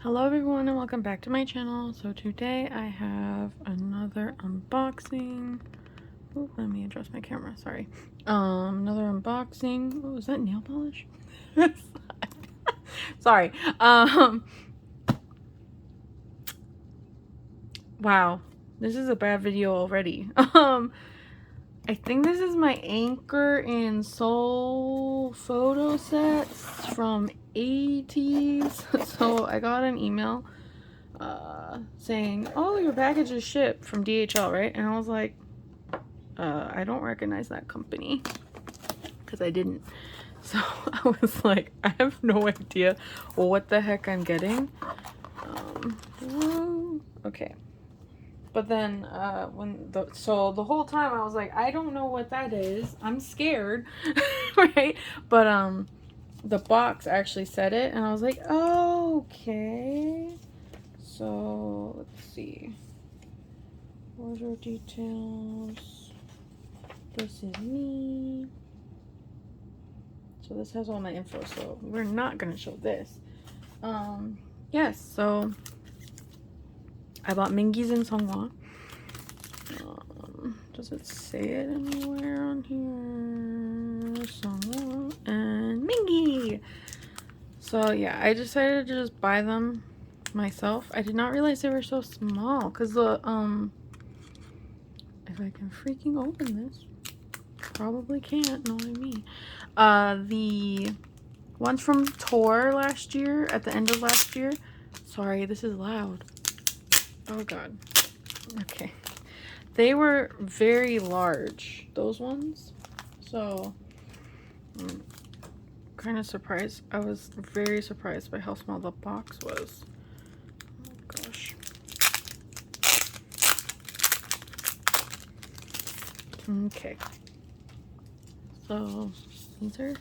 Hello everyone and welcome back to my channel. So today I have another unboxing. Oh, let me adjust my camera, sorry. Another unboxing. What was that, nail polish? Sorry. Wow, this is a bad video already. I think this is my Anchor and Seoul photo sets from ATEEZ. So I got an email saying, oh, your package is shipped from DHL, right? And I was like, I don't recognize that company, because I didn't. So I was like, I have no idea what the heck I'm getting. Okay. But then the whole time I was like, I don't know what that is. I'm scared. Right? But the box actually said it, and I was like, oh, okay. So let's see. Order details. This is me. So this has all my info, so we're not gonna show this. Yes, so I bought Mingi's in Seonghwa. Does it say it anywhere on here? Seonghwa and Mingi. So yeah, I decided to just buy them myself. I did not realize they were so small, because the if I can freaking open this, probably can't, know what I mean. The ones from tour last year, at the end of last year. Sorry, this is loud. Oh god. Okay. They were very large, those ones. So I'm kind of surprised. I was very surprised by how small the box was. Oh gosh. Okay. So these are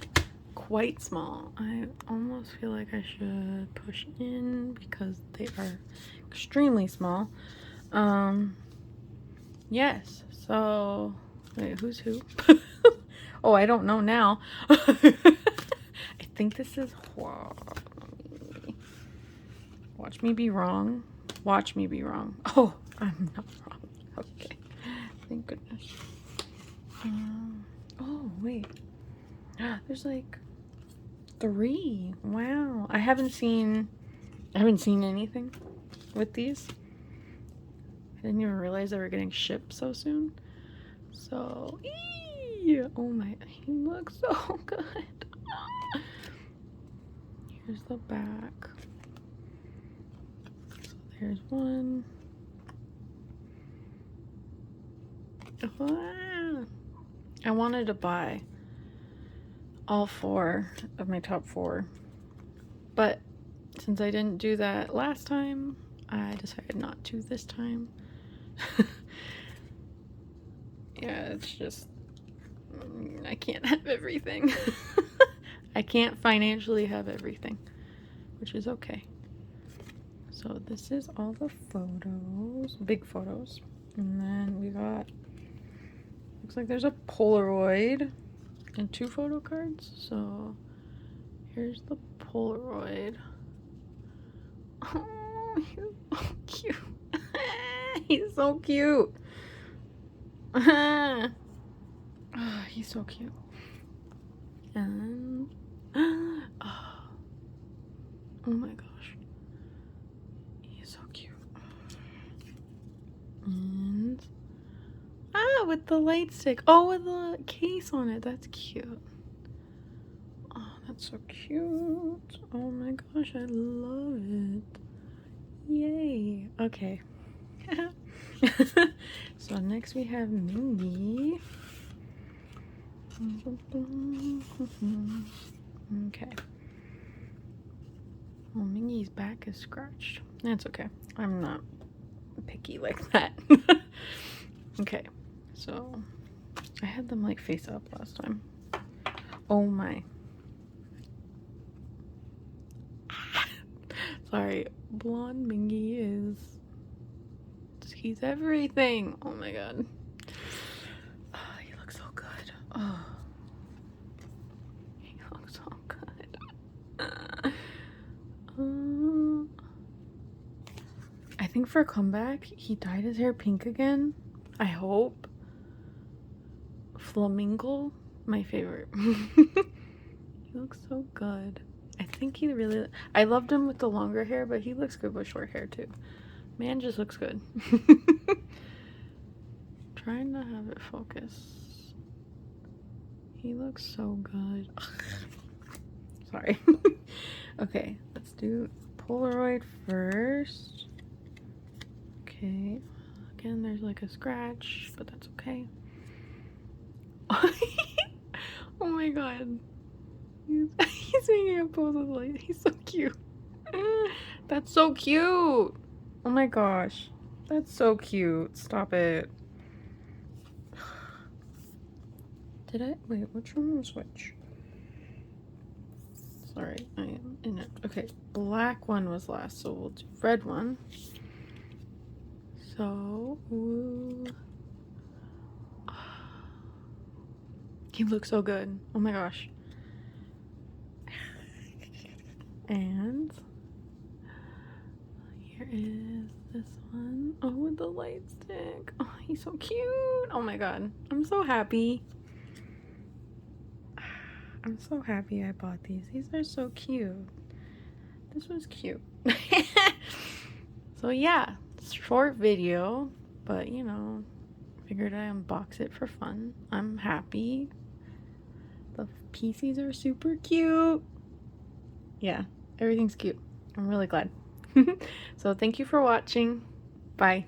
quite small. I almost feel like I should push in because they are extremely small. Yes, so wait, who's who? Oh, I don't know now. I think this is watch me be wrong. Watch me be wrong. Oh, I'm not wrong. Okay, thank goodness. Oh wait, there's like 3. Wow, I haven't seen anything with these. I didn't even realize they were getting shipped so soon. So, oh my, he looks so good. Here's the back. So there's one. I wanted to buy all 4 of my top 4, but since I didn't do that last time, I decided not to this time. Yeah, it's just, I can't have everything. I can't financially have everything, which is okay. So this is all the photos, big photos. And then we got, looks like there's a Polaroid and 2 photo cards. So here's the Polaroid. Oh, he's so cute. He's so cute. Oh, he's so cute. And oh my gosh, he's so cute. And with the light stick. Oh, with the case on it. That's cute. Oh, that's so cute. Oh my gosh, I love it. Yay. Okay. So next we have Mingi. Okay. Well, Mingi's back is scratched. That's okay. I'm not picky like that. Okay. So I had them like face up last time. Oh my. Sorry. Blonde Mingi is... he's everything. Oh my god. Oh, he looks so good. Oh. He looks so good. think for a comeback, he dyed his hair pink again. I hope. Flamingo, my favorite. He looks so good. I think he really... I loved him with the longer hair, but he looks good with short hair too. Man just looks good. Trying to have it focus. He looks so good. Sorry. Okay, let's do Polaroid first. Okay. Again, there's like a scratch, but that's okay. Oh my god. He's making a pose of light. He's so cute. That's so cute. Oh my gosh. That's so cute. Stop it. Did I? Wait, which one was which? Sorry, I am in it. Okay, black one was last, so we'll do red one. So, ooh. He looks so good. Oh my gosh. And here is this one. Oh, with the light stick. Oh, he's so cute. Oh my god. I'm so happy. I'm so happy I bought these. These are so cute. This was cute. So yeah, short video, but you know, figured I unbox it for fun. I'm happy. The PCs are super cute. Yeah, everything's cute. I'm really glad. So thank you for watching. Bye.